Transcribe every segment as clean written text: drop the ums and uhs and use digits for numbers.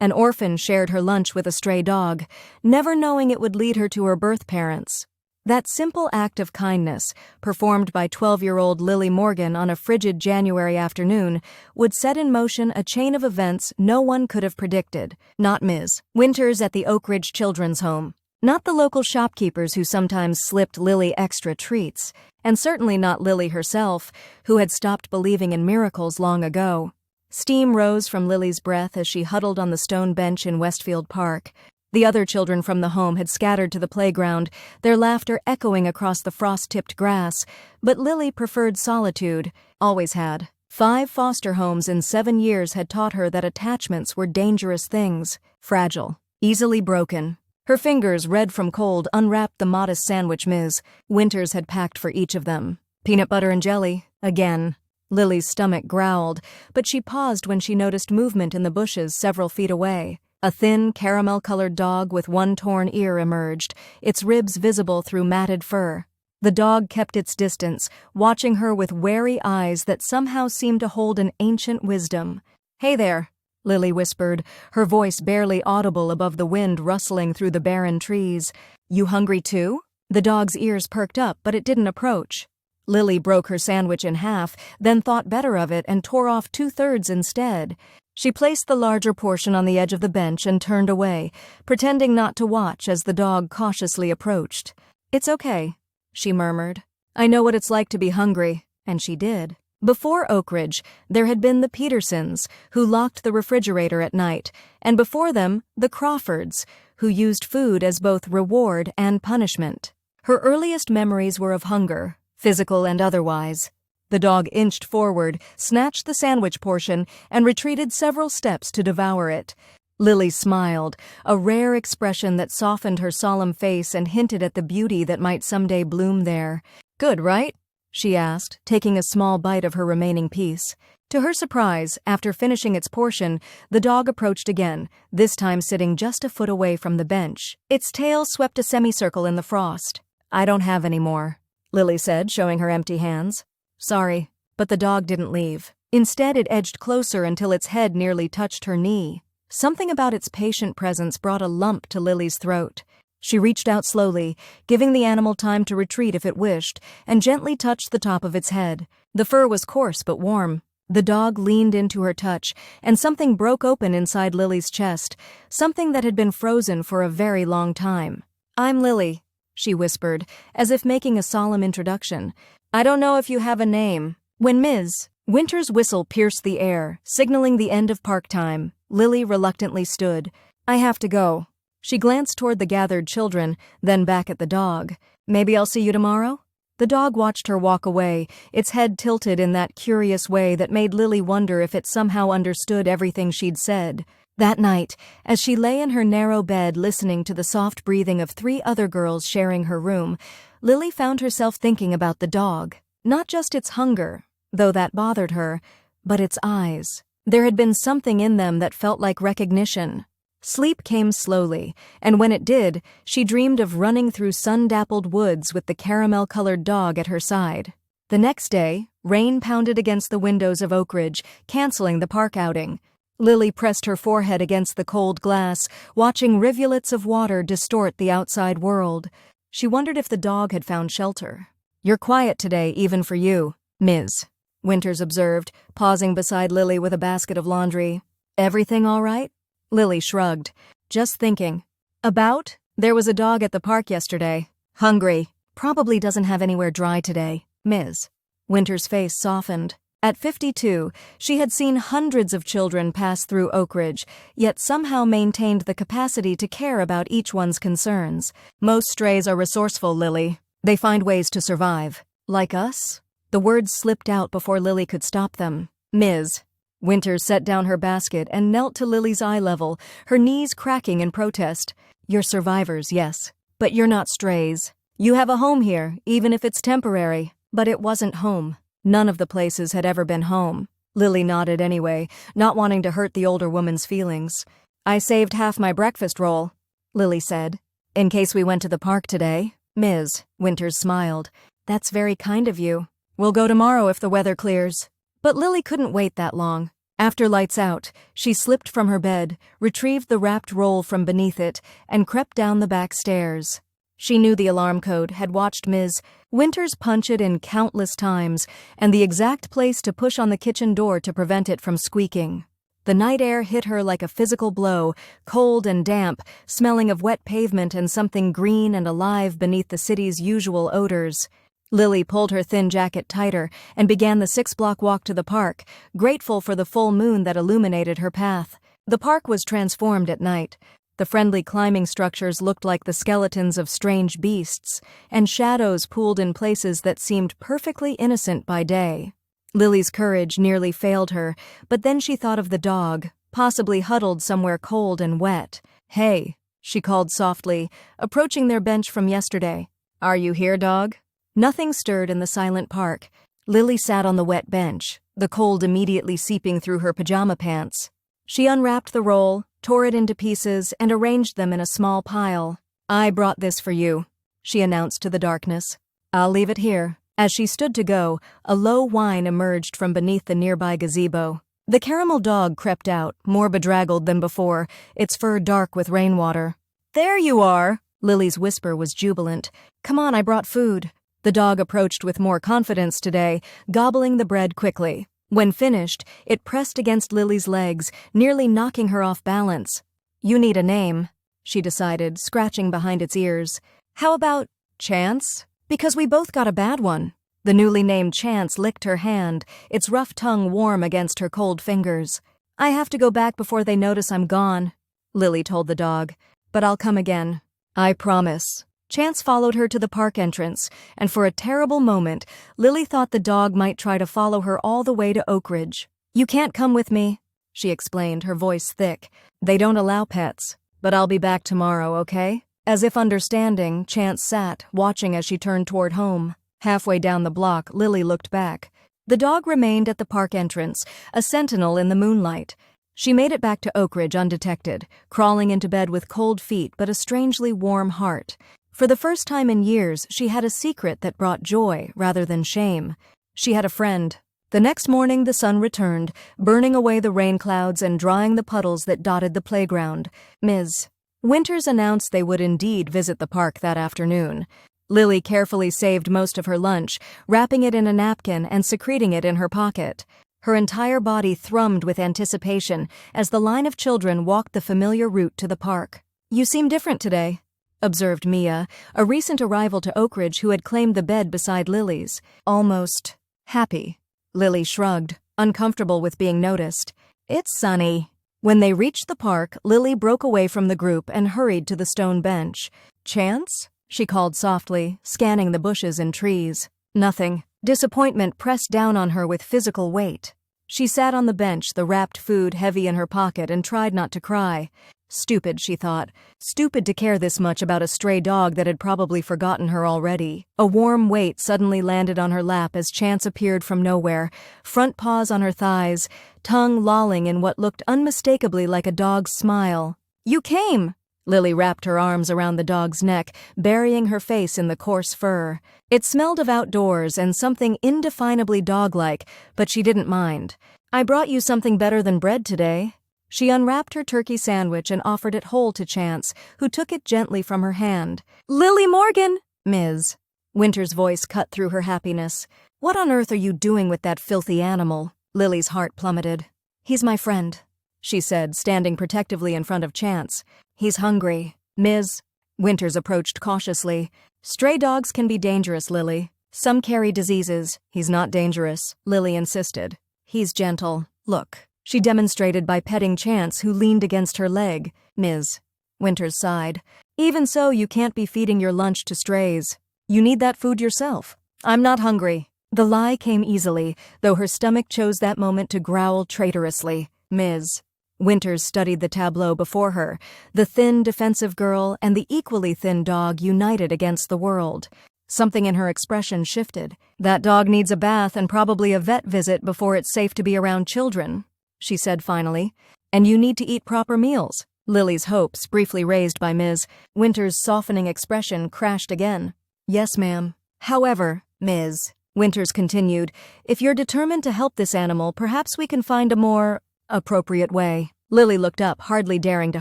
An orphan shared her lunch with a stray dog, never knowing it would lead her to her birth parents. That simple act of kindness, performed by 12-year-old Lily Morgan on a frigid January afternoon, would set in motion a chain of events no one could have predicted. Not Ms. Winters at the Oak Ridge Children's Home. Not the local shopkeepers who sometimes slipped Lily extra treats. And certainly not Lily herself, who had stopped believing in miracles long ago. Steam rose from Lily's breath as she huddled on the stone bench in Westfield Park. The other children from the home had scattered to the playground, their laughter echoing across the frost-tipped grass, but Lily preferred solitude, always had. 5 foster homes in 7 years had taught her that attachments were dangerous things, fragile, easily broken. Her fingers, red from cold, unwrapped the modest sandwich Ms. Winters had packed for each of them. Peanut butter and jelly, again. Lily's stomach growled, but she paused when she noticed movement in the bushes several feet away. A thin, caramel-colored dog with one torn ear emerged, its ribs visible through matted fur. The dog kept its distance, watching her with wary eyes that somehow seemed to hold an ancient wisdom. "Hey there," Lily whispered, her voice barely audible above the wind rustling through the barren trees. "You hungry too?" The dog's ears perked up, but it didn't approach. Lily broke her sandwich in half, then thought better of it and tore off 2/3 instead. She placed the larger portion on the edge of the bench and turned away, pretending not to watch as the dog cautiously approached. "It's okay," she murmured. "I know what it's like to be hungry," and she did. Before Oak Ridge, there had been the Petersons, who locked the refrigerator at night, and before them, the Crawfords, who used food as both reward and punishment. Her earliest memories were of hunger, physical and otherwise. The dog inched forward, snatched the sandwich portion, and retreated several steps to devour it. Lily smiled, a rare expression that softened her solemn face and hinted at the beauty that might someday bloom there. "Good, right?" she asked, taking a small bite of her remaining piece. To her surprise, after finishing its portion, the dog approached again, this time sitting just a foot away from the bench. Its tail swept a semicircle in the frost. "I don't have any more," Lily said, showing her empty hands. "Sorry," but the dog didn't leave. Instead, it edged closer until its head nearly touched her knee. Something about its patient presence brought a lump to Lily's throat. She reached out slowly, giving the animal time to retreat if it wished, and gently touched the top of its head. The fur was coarse but warm. The dog leaned into her touch, and something broke open inside Lily's chest, something that had been frozen for a very long time. "I'm Lily," she whispered, as if making a solemn introduction. "I don't know if you have a name." When Ms. Winters' whistle pierced the air, signaling the end of park time, Lily reluctantly stood. "I have to go." She glanced toward the gathered children, then back at the dog. "Maybe I'll see you tomorrow?" The dog watched her walk away, its head tilted in that curious way that made Lily wonder if it somehow understood everything she'd said. That night, as she lay in her narrow bed listening to the soft breathing of 3 other girls sharing her room, Lily found herself thinking about the dog. Not just its hunger, though that bothered her, but its eyes. There had been something in them that felt like recognition. Sleep came slowly, and when it did, she dreamed of running through sun-dappled woods with the caramel-colored dog at her side. The next day, rain pounded against the windows of Oak Ridge, canceling the park outing. Lily pressed her forehead against the cold glass, watching rivulets of water distort the outside world. She wondered if the dog had found shelter. "You're quiet today, even for you, Ms. Winters observed, pausing beside Lily with a basket of laundry. "Everything all right?" Lily shrugged. "Just thinking." "About?" "There was a dog at the park yesterday. Hungry. Probably doesn't have anywhere dry today, Ms." Winters' face softened. At 52, she had seen hundreds of children pass through Oak Ridge, yet somehow maintained the capacity to care about each one's concerns. "Most strays are resourceful, Lily. They find ways to survive." "Like us?" The words slipped out before Lily could stop them. "Ms." Winters set down her basket and knelt to Lily's eye level, her knees cracking in protest. "You're survivors, yes. But you're not strays. You have a home here, even if it's temporary." But it wasn't home. None of the places had ever been home. Lily nodded anyway, not wanting to hurt the older woman's feelings. "I saved half my breakfast roll," Lily said, "in case we went to the park today." "Ms." Winters smiled. "That's very kind of you. We'll go tomorrow if the weather clears." But Lily couldn't wait that long. After lights out, she slipped from her bed, retrieved the wrapped roll from beneath it, and crept down the back stairs. She knew the alarm code, had watched Ms. Winters punch it in countless times, and the exact place to push on the kitchen door to prevent it from squeaking. The night air hit her like a physical blow, cold and damp, smelling of wet pavement and something green and alive beneath the city's usual odors. Lily pulled her thin jacket tighter and began the 6-block walk to the park, grateful for the full moon that illuminated her path. The park was transformed at night. The friendly climbing structures looked like the skeletons of strange beasts, and shadows pooled in places that seemed perfectly innocent by day. Lily's courage nearly failed her, but then she thought of the dog, possibly huddled somewhere cold and wet. "Hey," she called softly, approaching their bench from yesterday. "Are you here, dog?" Nothing stirred in the silent park. Lily sat on the wet bench, the cold immediately seeping through her pajama pants. She unwrapped the roll, tore it into pieces, and arranged them in a small pile. "I brought this for you," she announced to the darkness. "I'll leave it here." As she stood to go, a low whine emerged from beneath the nearby gazebo. The caramel dog crept out, more bedraggled than before, its fur dark with rainwater. "There you are!" Lily's whisper was jubilant. "Come on, I brought food." The dog approached with more confidence today, gobbling the bread quickly. When finished, it pressed against Lily's legs, nearly knocking her off balance. "You need a name," she decided, scratching behind its ears. "How about Chance? Because we both got a bad one." The newly named Chance licked her hand, its rough tongue warm against her cold fingers. "I have to go back before they notice I'm gone," Lily told the dog. "But I'll come again. I promise." Chance followed her to the park entrance, and for a terrible moment, Lily thought the dog might try to follow her all the way to Oak Ridge. "You can't come with me," she explained, her voice thick. "They don't allow pets, but I'll be back tomorrow, okay?" As if understanding, Chance sat, watching as she turned toward home. Halfway down the block, Lily looked back. The dog remained at the park entrance, a sentinel in the moonlight. She made it back to Oak Ridge undetected, crawling into bed with cold feet but a strangely warm heart. For the first time in years, she had a secret that brought joy rather than shame. She had a friend. The next morning the sun returned, burning away the rain clouds and drying the puddles that dotted the playground. Ms. Winters announced they would indeed visit the park that afternoon. Lily carefully saved most of her lunch, wrapping it in a napkin and secreting it in her pocket. Her entire body thrummed with anticipation as the line of children walked the familiar route to the park. "You seem different today," observed Mia, a recent arrival to Oak Ridge who had claimed the bed beside Lily's. "Almost happy." Lily shrugged, uncomfortable with being noticed. "It's sunny." When they reached the park, Lily broke away from the group and hurried to the stone bench. "Chance?" she called softly, scanning the bushes and trees. Nothing. Disappointment pressed down on her with physical weight. She sat on the bench, the wrapped food heavy in her pocket, and tried not to cry. Stupid, she thought. Stupid to care this much about a stray dog that had probably forgotten her already. A warm weight suddenly landed on her lap as Chance appeared from nowhere, front paws on her thighs, tongue lolling in what looked unmistakably like a dog's smile. "You came!" Lily wrapped her arms around the dog's neck, burying her face in the coarse fur. It smelled of outdoors and something indefinably dog-like, but she didn't mind. "I brought you something better than bread today." She unwrapped her turkey sandwich and offered it whole to Chance, who took it gently from her hand. "Lily Morgan!" Ms. Winter's voice cut through her happiness. "What on earth are you doing with that filthy animal?" Lily's heart plummeted. "He's my friend," she said, standing protectively in front of Chance. "He's hungry." "Ms." Winters approached cautiously. "Stray dogs can be dangerous, Lily. Some carry diseases." "He's not dangerous," Lily insisted. "He's gentle. Look." She demonstrated by petting Chance, who leaned against her leg. "Ms." Winters sighed. "Even so, you can't be feeding your lunch to strays. You need that food yourself." "I'm not hungry." The lie came easily, though her stomach chose that moment to growl traitorously. "Ms." Winters studied the tableau before her, the thin, defensive girl and the equally thin dog united against the world. Something in her expression shifted. "That dog needs a bath and probably a vet visit before it's safe to be around children," she said finally. "And you need to eat proper meals." Lily's hopes, briefly raised by Ms. Winters' softening expression, crashed again. "Yes, ma'am. However, Ms." Winters continued, "If you're determined to help this animal, perhaps we can find a more appropriate way." Lily looked up, hardly daring to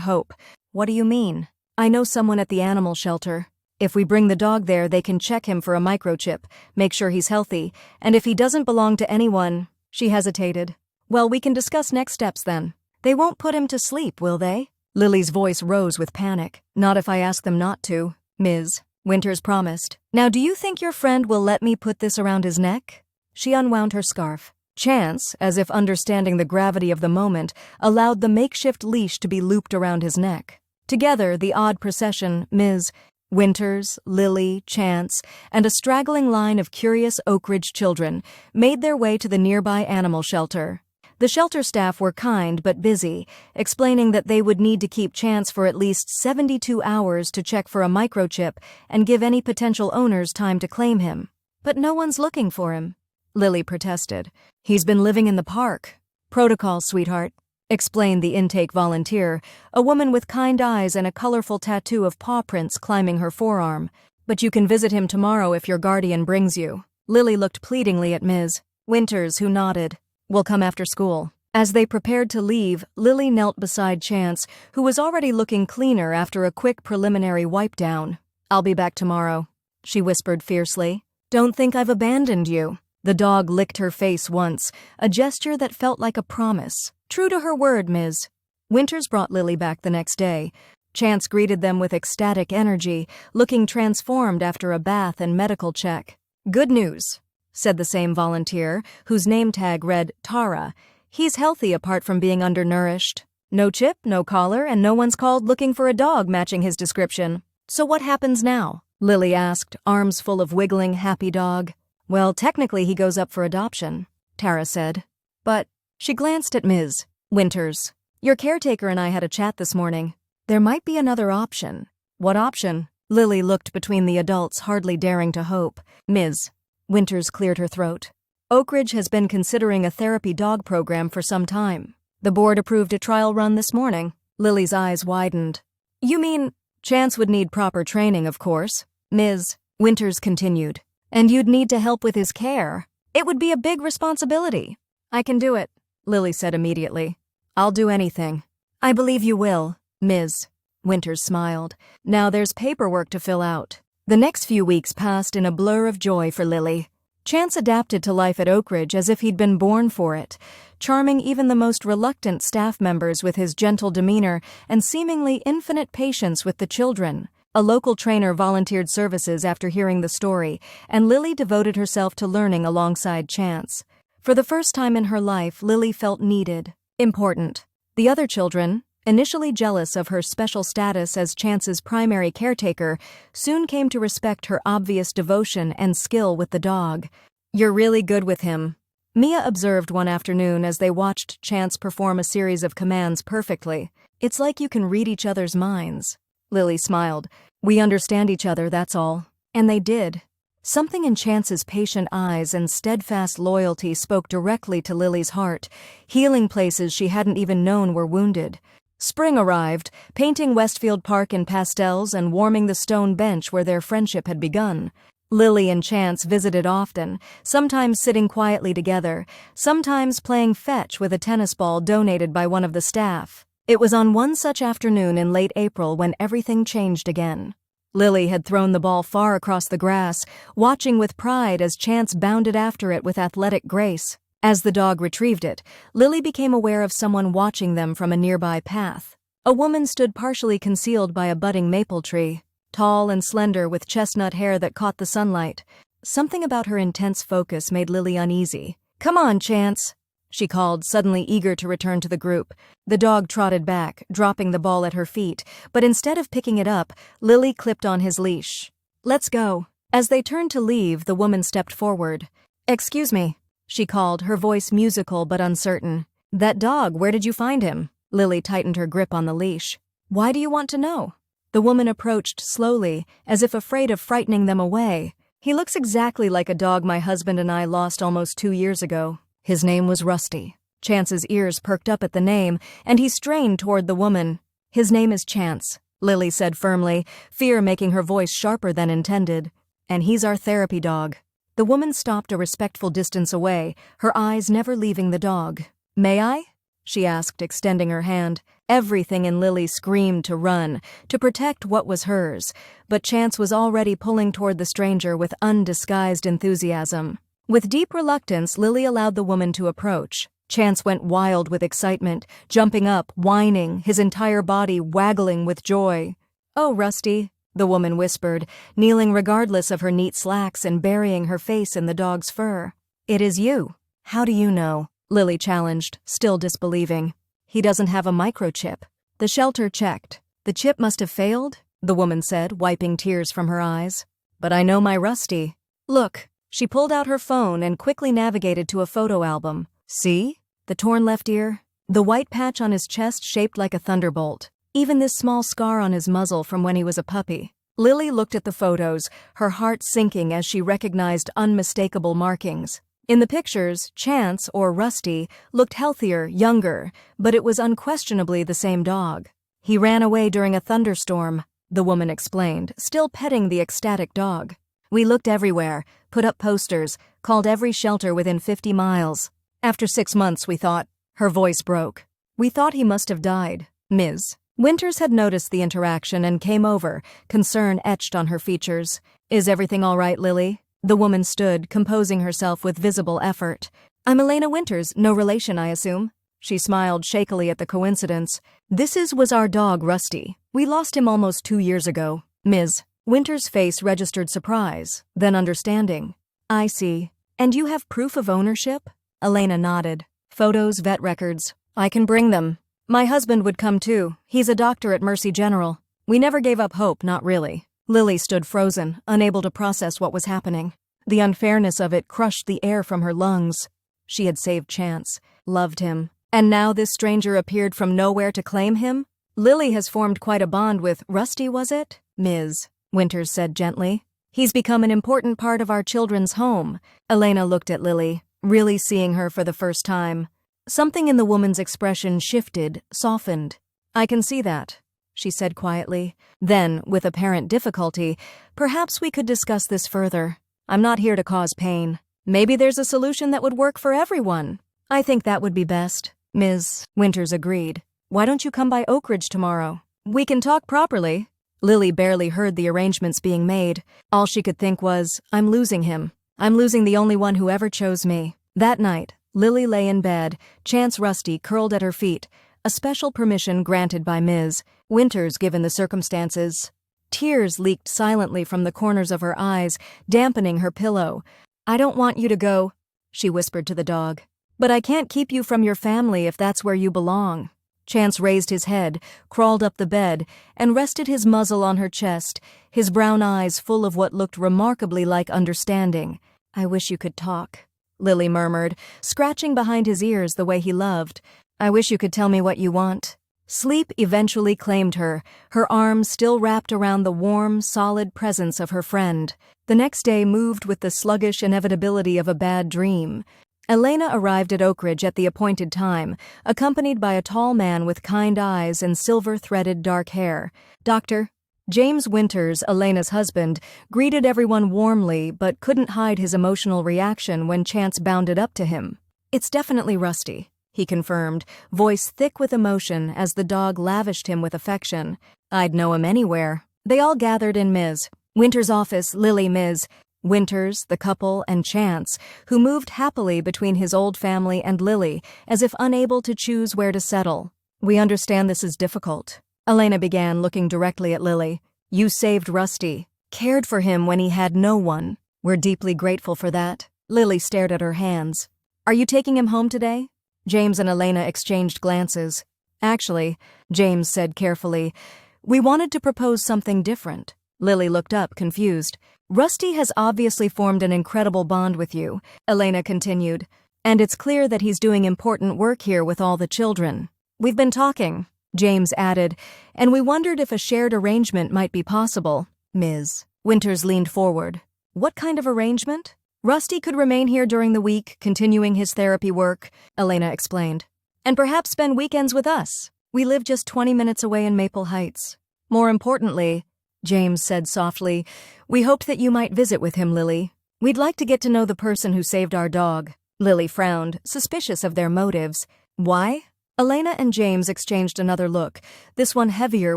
hope. "What do you mean?" "I know someone at the animal shelter. If we bring the dog there, they can check him for a microchip, make sure he's healthy, and if he doesn't belong to anyone—" She hesitated. "Well, we can discuss next steps then. They won't put him to sleep, will they?" Lily's voice rose with panic. "Not if I ask them not to, Ms. Winters promised. "Now do you think your friend will let me put this around his neck?" She unwound her scarf. Chance, as if understanding the gravity of the moment, allowed the makeshift leash to be looped around his neck. Together, the odd procession, Ms. Winters, Lily, Chance, and a straggling line of curious Oak Ridge children made their way to the nearby animal shelter. The shelter staff were kind but busy, explaining that they would need to keep Chance for at least 72 hours to check for a microchip and give any potential owners time to claim him. "But no one's looking for him," Lily protested. "He's been living in the park." "Protocol, sweetheart," explained the intake volunteer, a woman with kind eyes and a colorful tattoo of paw prints climbing her forearm. "But you can visit him tomorrow if your guardian brings you." Lily looked pleadingly at Ms. Winters, who nodded. "We'll come after school." As they prepared to leave, Lily knelt beside Chance, who was already looking cleaner after a quick preliminary wipe down. "I'll be back tomorrow," she whispered fiercely. "Don't think I've abandoned you." The dog licked her face once, a gesture that felt like a promise. True to her word, Ms. Winters brought Lily back the next day. Chance greeted them with ecstatic energy, looking transformed after a bath and medical check. "Good news," said the same volunteer, whose name tag read Tara. "He's healthy apart from being undernourished. No chip, no collar, and no one's called looking for a dog matching his description." "So what happens now?" Lily asked, arms full of wiggling, happy dog. "Well, technically he goes up for adoption," Tara said. "But—" She glanced at Ms. Winters. "Your caretaker and I had a chat this morning. There might be another option." "What option?" Lily looked between the adults, hardly daring to hope. Ms. Winters cleared her throat. "Oak Ridge has been considering a therapy dog program for some time. The board approved a trial run this morning." Lily's eyes widened. "You mean—" "Chance would need proper training, of course," Ms. Winters continued. "And you'd need to help with his care. It would be a big responsibility." "I can do it," Lily said immediately. "I'll do anything." "I believe you will," Ms. Winters smiled. "Now there's paperwork to fill out." The next few weeks passed in a blur of joy for Lily. Chance adapted to life at Oak Ridge as if he'd been born for it, charming even the most reluctant staff members with his gentle demeanor and seemingly infinite patience with the children. A local trainer volunteered services after hearing the story, and Lily devoted herself to learning alongside Chance. For the first time in her life, Lily felt needed, important. The other children, initially jealous of her special status as Chance's primary caretaker, soon came to respect her obvious devotion and skill with the dog. "You're really good with him," Mia observed one afternoon as they watched Chance perform a series of commands perfectly. "It's like you can read each other's minds." Lily smiled. "We understand each other, that's all." And they did. Something in Chance's patient eyes and steadfast loyalty spoke directly to Lily's heart, healing places she hadn't even known were wounded. Spring arrived, painting Westfield Park in pastels and warming the stone bench where their friendship had begun. Lily and Chance visited often, sometimes sitting quietly together, sometimes playing fetch with a tennis ball donated by one of the staff. It was on one such afternoon in late April when everything changed again. Lily had thrown the ball far across the grass, watching with pride as Chance bounded after it with athletic grace. As the dog retrieved it, Lily became aware of someone watching them from a nearby path. A woman stood partially concealed by a budding maple tree, tall and slender with chestnut hair that caught the sunlight. Something about her intense focus made Lily uneasy. "Come on, Chance," she called, suddenly eager to return to the group. The dog trotted back, dropping the ball at her feet, but instead of picking it up, Lily clipped on his leash. "Let's go." As they turned to leave, the woman stepped forward. "Excuse me," she called, her voice musical but uncertain. "That dog, where did you find him?" Lily tightened her grip on the leash. "Why do you want to know?" The woman approached slowly, as if afraid of frightening them away. "He looks exactly like a dog my husband and I lost almost 2 years ago. His name was Rusty." Chance's ears perked up at the name, and he strained toward the woman. "His name is Chance," Lily said firmly, fear making her voice sharper than intended. "And he's our therapy dog." The woman stopped a respectful distance away, her eyes never leaving the dog. "May I?" she asked, extending her hand. Everything in Lily screamed to run, to protect what was hers, but Chance was already pulling toward the stranger with undisguised enthusiasm. With deep reluctance, Lily allowed the woman to approach. Chance went wild with excitement, jumping up, whining, his entire body waggling with joy. "Oh, Rusty," the woman whispered, kneeling regardless of her neat slacks and burying her face in the dog's fur. "It is you. How do you know?" Lily challenged, still disbelieving. "He doesn't have a microchip." The shelter checked. "The chip must have failed," the woman said, wiping tears from her eyes. "But I know my Rusty. Look." She pulled out her phone and quickly navigated to a photo album. "See? The torn left ear, the white patch on his chest shaped like a thunderbolt, even this small scar on his muzzle from when he was a puppy." Lily looked at the photos, her heart sinking as she recognized unmistakable markings. In the pictures, Chance, or Rusty, looked healthier, younger, but it was unquestionably the same dog. "He ran away during a thunderstorm," the woman explained, still petting the ecstatic dog. "We looked everywhere, put up posters, called every shelter within 50 miles. After 6 months, we thought—" Her voice broke. "We thought he must have died, Ms." Winters had noticed the interaction and came over, concern etched on her features. "Is everything all right, Lily?" The woman stood, composing herself with visible effort. "I'm Elena Winters, no relation, I assume." She smiled shakily at the coincidence. "Was our dog, Rusty. We lost him almost 2 years ago, Ms." Winters' face registered surprise, then understanding. "I see. And you have proof of ownership?" Elena nodded. "Photos, vet records. I can bring them. My husband would come too. He's a doctor at Mercy General. We never gave up hope, not really." Lily stood frozen, unable to process what was happening. The unfairness of it crushed the air from her lungs. She had saved Chance, loved him, and now this stranger appeared from nowhere to claim him? "Lily has formed quite a bond with Rusty, was it?" "Ms." Winters said gently. "He's become an important part of our children's home." Elena looked at Lily, really seeing her for the first time. Something in the woman's expression shifted, softened. "I can see that," she said quietly. Then, with apparent difficulty, "Perhaps we could discuss this further. I'm not here to cause pain. Maybe there's a solution that would work for everyone." "I think that would be best," Ms. Winters agreed. "Why don't you come by Oak Ridge tomorrow? We can talk properly." Lily barely heard the arrangements being made. All she could think was, "I'm losing him. I'm losing the only one who ever chose me." That night, Lily lay in bed, Chance Rusty curled at her feet, a special permission granted by Ms. Winters given the circumstances. Tears leaked silently from the corners of her eyes, dampening her pillow. "I don't want you to go," she whispered to the dog. "But I can't keep you from your family if that's where you belong." Chance raised his head, crawled up the bed, and rested his muzzle on her chest, his brown eyes full of what looked remarkably like understanding. "I wish you could talk," Lily murmured, scratching behind his ears the way he loved. "I wish you could tell me what you want." Sleep eventually claimed her, her arms still wrapped around the warm, solid presence of her friend. The next day moved with the sluggish inevitability of a bad dream. Elena arrived at Oak Ridge at the appointed time, accompanied by a tall man with kind eyes and silver-threaded dark hair. Dr. James Winters, Elena's husband, greeted everyone warmly but couldn't hide his emotional reaction when Chance bounded up to him. "It's definitely Rusty," he confirmed, voice thick with emotion as the dog lavished him with affection. "I'd know him anywhere." They all gathered in Ms. Winters' office, Lily, Ms. Winters, the couple, and Chance, who moved happily between his old family and Lily, as if unable to choose where to settle. "We understand this is difficult," Elena began, looking directly at Lily. "You saved Rusty, cared for him when he had no one. We're deeply grateful for that." Lily stared at her hands. "Are you taking him home today?" James and Elena exchanged glances. "Actually," James said carefully, "we wanted to propose something different." Lily looked up, confused. "Rusty has obviously formed an incredible bond with you," Elena continued, "and it's clear that he's doing important work here with all the children. We've been talking," James added, "and we wondered if a shared arrangement might be possible." Ms. Winters leaned forward. "What kind of arrangement?" "Rusty could remain here during the week, continuing his therapy work," Elena explained, "and perhaps spend weekends with us. We live just 20 minutes away in Maple Heights. More importantly," James said softly, "we hoped that you might visit with him, Lily. We'd like to get to know the person who saved our dog. Lily frowned, suspicious of their motives. Why? Elena and James exchanged another look, this one heavier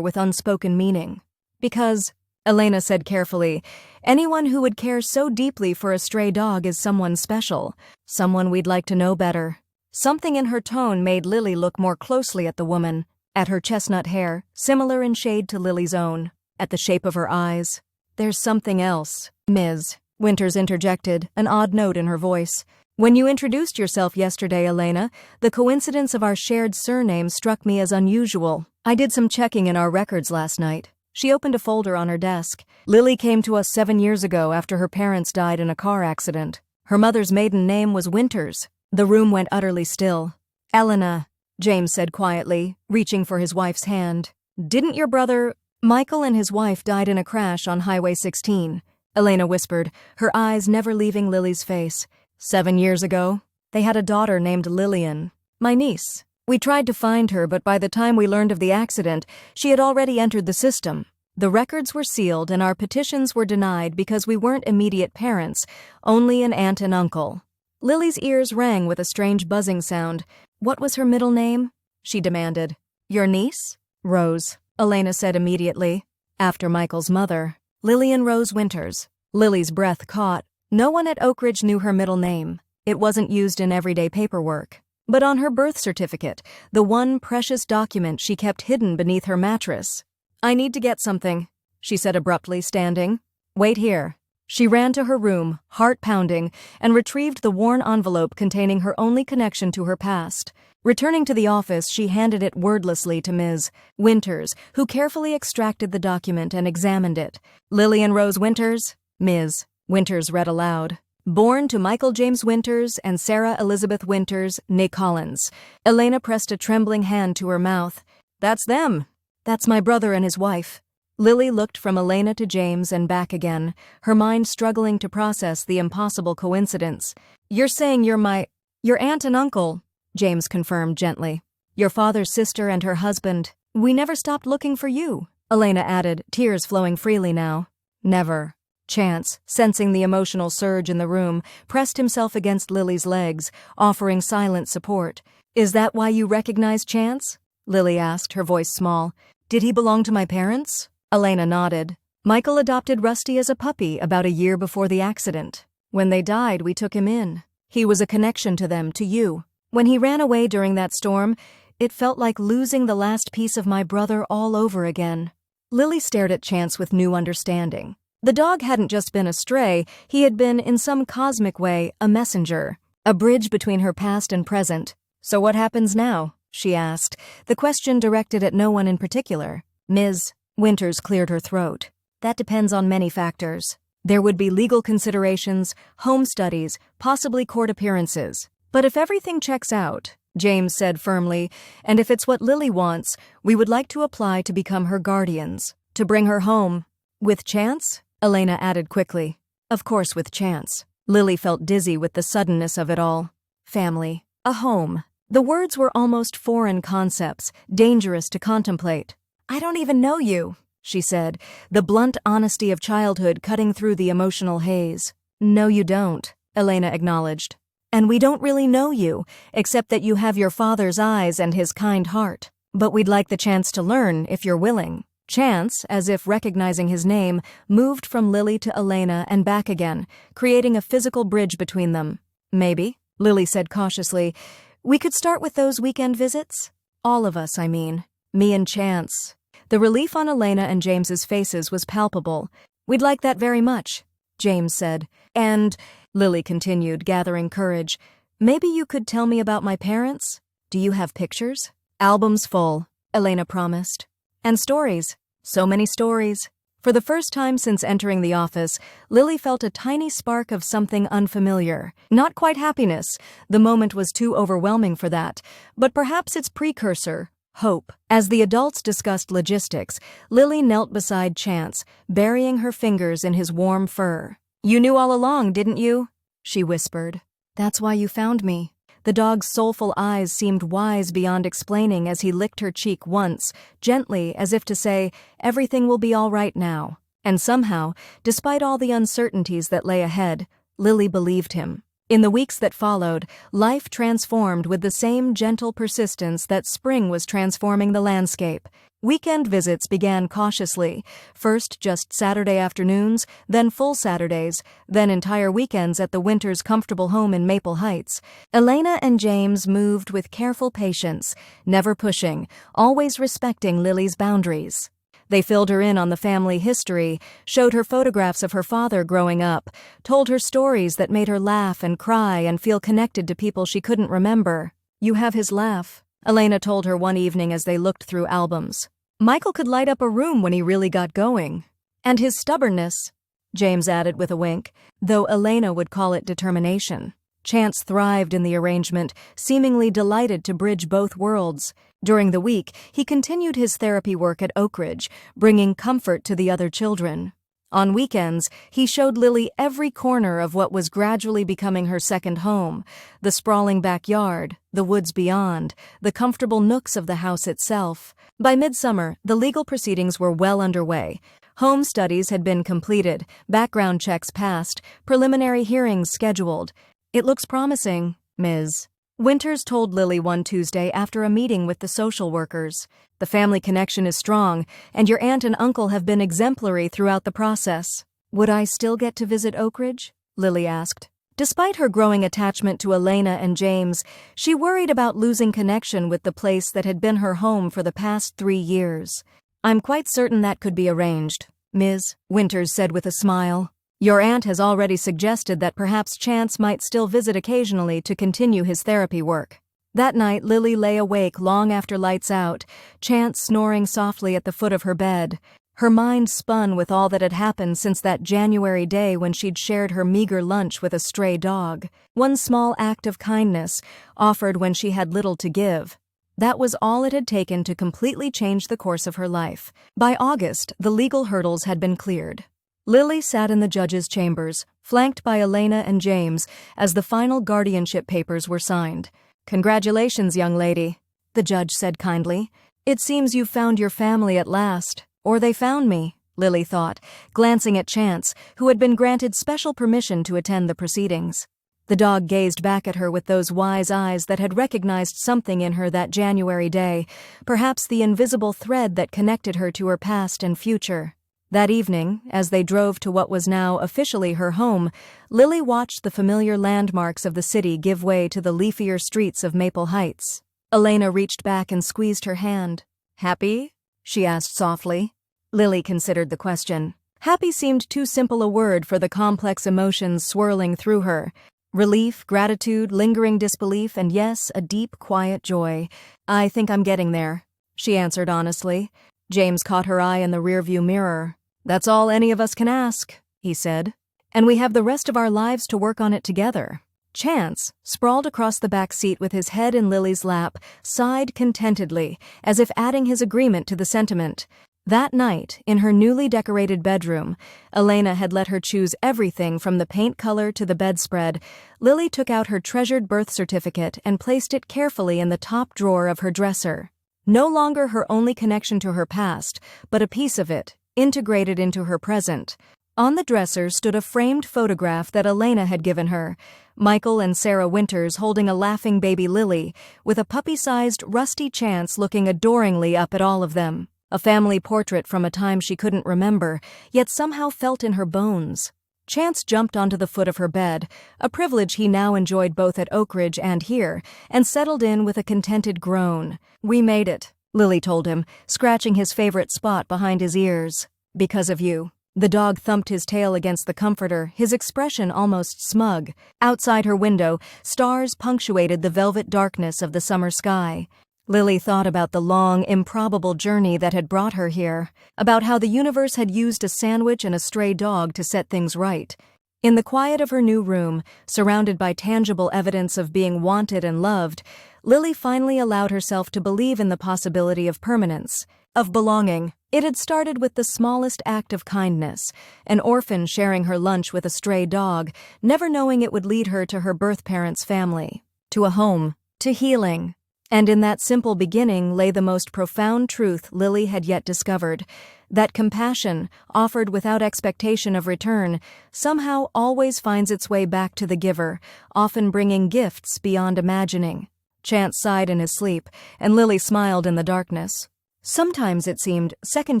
with unspoken meaning. Because, Elena said carefully, anyone who would care so deeply for a stray dog is someone special, someone we'd like to know better. Something in her tone made Lily look more closely at the woman, at her chestnut hair, similar in shade to Lily's own, at the shape of her eyes. There's something else, Ms. Winters interjected, an odd note in her voice. When you introduced yourself yesterday, Elena, the coincidence of our shared surname struck me as unusual. I did some checking in our records last night. She opened a folder on her desk. Lily came to us 7 years ago after her parents died in a car accident. Her mother's maiden name was Winters. The room went utterly still. Elena, James said quietly, reaching for his wife's hand. Didn't your brother, Michael, and his wife died in a crash on Highway 16? Elena whispered, her eyes never leaving Lily's face. 7 years ago, they had a daughter named Lillian, my niece. We tried to find her, but by the time we learned of the accident, she had already entered the system. The records were sealed and our petitions were denied because we weren't immediate parents, only an aunt and uncle. Lily's ears rang with a strange buzzing sound. What was her middle name? She demanded. Your niece? Rose, Elena said immediately. After Michael's mother, Lillian Rose Winters. Lily's breath caught. No one at Oak Ridge knew her middle name. It wasn't used in everyday paperwork. But on her birth certificate, the one precious document she kept hidden beneath her mattress. I need to get something, she said abruptly, standing. Wait here. She ran to her room, heart pounding, and retrieved the worn envelope containing her only connection to her past. Returning to the office, she handed it wordlessly to Ms. Winters, who carefully extracted the document and examined it. Lillian Rose Winters, Ms. Winters read aloud. Born to Michael James Winters and Sarah Elizabeth Winters, née Collins. Elena pressed a trembling hand to her mouth. That's them. That's my brother and his wife. Lily looked from Elena to James and back again, her mind struggling to process the impossible coincidence. You're saying you're your aunt and uncle, James confirmed gently. Your father's sister and her husband. We never stopped looking for you, Elena added, tears flowing freely now. Never. Chance, sensing the emotional surge in the room, pressed himself against Lily's legs, offering silent support. Is that why you recognize Chance? Lily asked, her voice small. Did he belong to my parents? Elena nodded. Michael adopted Rusty as a puppy about a year before the accident. When they died, we took him in. He was a connection to them, to you. When he ran away during that storm, it felt like losing the last piece of my brother all over again. Lily stared at Chance with new understanding. The dog hadn't just been a stray, he had been, in some cosmic way, a messenger, a bridge between her past and present. So what happens now? She asked, the question directed at no one in particular. Ms. Winters cleared her throat. That depends on many factors. There would be legal considerations, home studies, possibly court appearances. But if everything checks out, James said firmly, and if it's what Lily wants, we would like to apply to become her guardians, to bring her home. With Chance? Elena added quickly. Of course with Chance. Lily felt dizzy with the suddenness of it all. Family. A home. The words were almost foreign concepts, dangerous to contemplate. I don't even know you, she said, the blunt honesty of childhood cutting through the emotional haze. No, you don't, Elena acknowledged. And we don't really know you, except that you have your father's eyes and his kind heart. But we'd like the chance to learn, if you're willing. Chance, as if recognizing his name, moved from Lily to Elena and back again, creating a physical bridge between them. Maybe, Lily said cautiously, we could start with those weekend visits? All of us, I mean. Me and Chance. The relief on Elena and James's faces was palpable. We'd like that very much, James said. And, Lily continued, gathering courage, maybe you could tell me about my parents? Do you have pictures? Albums full, Elena promised. And stories. So many stories. For the first time since entering the office, Lily felt a tiny spark of something unfamiliar. Not quite happiness. The moment was too overwhelming for that. But perhaps its precursor, hope. As the adults discussed logistics, Lily knelt beside Chance, burying her fingers in his warm fur. You knew all along, didn't you? She whispered. That's why you found me. The dog's soulful eyes seemed wise beyond explaining as he licked her cheek once, gently, as if to say, everything will be all right now. And somehow, despite all the uncertainties that lay ahead, Lily believed him. In the weeks that followed, life transformed with the same gentle persistence that spring was transforming the landscape. Weekend visits began cautiously, first just Saturday afternoons, then full Saturdays, then entire weekends at the Winters' comfortable home in Maple Heights. Elena and James moved with careful patience, never pushing, always respecting Lily's boundaries. They filled her in on the family history, showed her photographs of her father growing up, told her stories that made her laugh and cry and feel connected to people she couldn't remember. "You have his laugh," Elena told her one evening as they looked through albums. "Michael could light up a room when he really got going." "And his stubbornness," James added with a wink, though Elena would call it determination. Chance thrived in the arrangement, seemingly delighted to bridge both worlds. During the week, he continued his therapy work at Oak Ridge, bringing comfort to the other children. On weekends, he showed Lily every corner of what was gradually becoming her second home: the sprawling backyard, the woods beyond, the comfortable nooks of the house itself. By midsummer, the legal proceedings were well underway. Home studies had been completed, background checks passed, preliminary hearings scheduled. "It looks promising, Ms. Winters told Lily one Tuesday after a meeting with the social workers. "The family connection is strong, and your aunt and uncle have been exemplary throughout the process." "Would I still get to visit Oak Ridge?" Lily asked. Despite her growing attachment to Elena and James, she worried about losing connection with the place that had been her home for the past 3 years. "I'm quite certain that could be arranged," Ms. Winters said with a smile. "Your aunt has already suggested that perhaps Chance might still visit occasionally to continue his therapy work." That night, Lily lay awake long after lights out, Chance snoring softly at the foot of her bed. Her mind spun with all that had happened since that January day when she'd shared her meager lunch with a stray dog. One small act of kindness, offered when she had little to give. That was all it had taken to completely change the course of her life. By August, the legal hurdles had been cleared. Lily sat in the judge's chambers, flanked by Elena and James, as the final guardianship papers were signed. "Congratulations, young lady," the judge said kindly. "It seems you've found your family at last. Or they found me," Lily thought, glancing at Chance, who had been granted special permission to attend the proceedings. The dog gazed back at her with those wise eyes that had recognized something in her that January day, perhaps the invisible thread that connected her to her past and future. That evening, as they drove to what was now officially her home, Lily watched the familiar landmarks of the city give way to the leafier streets of Maple Heights. Elena reached back and squeezed her hand. "Happy?" she asked softly. Lily considered the question. Happy seemed too simple a word for the complex emotions swirling through her. Relief, gratitude, lingering disbelief, and yes, a deep, quiet joy. "I think I'm getting there," she answered honestly. James caught her eye in the rearview mirror. "That's all any of us can ask," he said. "And we have the rest of our lives to work on it together." Chance, sprawled across the back seat with his head in Lily's lap, sighed contentedly, as if adding his agreement to the sentiment. That night, in her newly decorated bedroom, Elena had let her choose everything from the paint color to the bedspread. Lily took out her treasured birth certificate and placed it carefully in the top drawer of her dresser. No longer her only connection to her past, but a piece of it, integrated into her present. On the dresser stood a framed photograph that Elena had given her, Michael and Sarah Winters holding a laughing baby Lily, with a puppy-sized Rusty Chance looking adoringly up at all of them. A family portrait from a time she couldn't remember, yet somehow felt in her bones. Chance jumped onto the foot of her bed, a privilege he now enjoyed both at Oak Ridge and here, and settled in with a contented groan. "We made it," Lily told him, scratching his favorite spot behind his ears. "Because of you." The dog thumped his tail against the comforter, his expression almost smug. Outside her window, stars punctuated the velvet darkness of the summer sky. Lily thought about the long, improbable journey that had brought her here, about how the universe had used a sandwich and a stray dog to set things right. In the quiet of her new room, surrounded by tangible evidence of being wanted and loved, Lily finally allowed herself to believe in the possibility of permanence, of belonging. It had started with the smallest act of kindness, an orphan sharing her lunch with a stray dog, never knowing it would lead her to her birth parents' family, to a home, to healing. And in that simple beginning lay the most profound truth Lily had yet discovered, That compassion, offered without expectation of return, somehow always finds its way back to the giver, often bringing gifts beyond imagining. Chance sighed in his sleep, and Lily smiled in the darkness. Sometimes, it seemed, second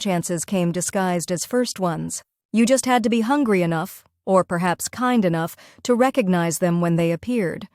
chances came disguised as first ones. You just had to be hungry enough, or perhaps kind enough, to recognize them when they appeared.